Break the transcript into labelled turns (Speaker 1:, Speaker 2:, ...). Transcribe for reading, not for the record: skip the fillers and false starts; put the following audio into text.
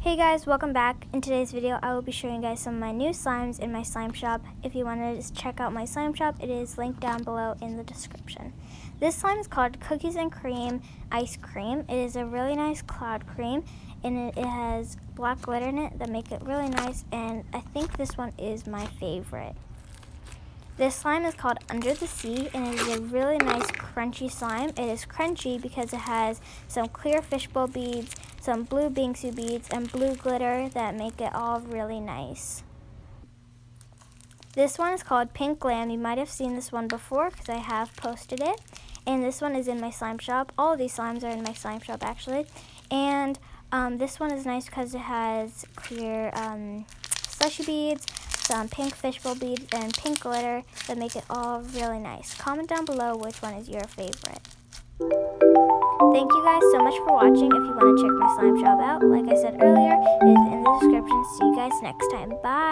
Speaker 1: Hey guys, welcome back. In today's video, I will be showing you guys some of my new slimes in my slime shop. If you want to check out my slime shop, it is linked down below in the description. This slime is called Cookies and Cream Ice Cream. It is a really nice cloud cream, and it has black glitter in it that make it really nice, and I think this one is my favorite. This slime is called Under the Sea, and it is a really nice crunchy slime. It is crunchy because it has some clear fishbowl beads, some blue bingsu beads, and blue glitter that make it all really nice. This one is called Pink Glam. You might have seen this one before because I have posted it. And this one is in my slime shop. All of these slimes are in my slime shop actually. And this one is nice because it has clear slushy beads, some pink fishbowl beads, and pink glitter that make it all really nice. Comment down below which one is your favorite. Thank you guys so much for watching. If you want to check my slime shop out, like I said earlier, it is in the description. See you guys next time. Bye!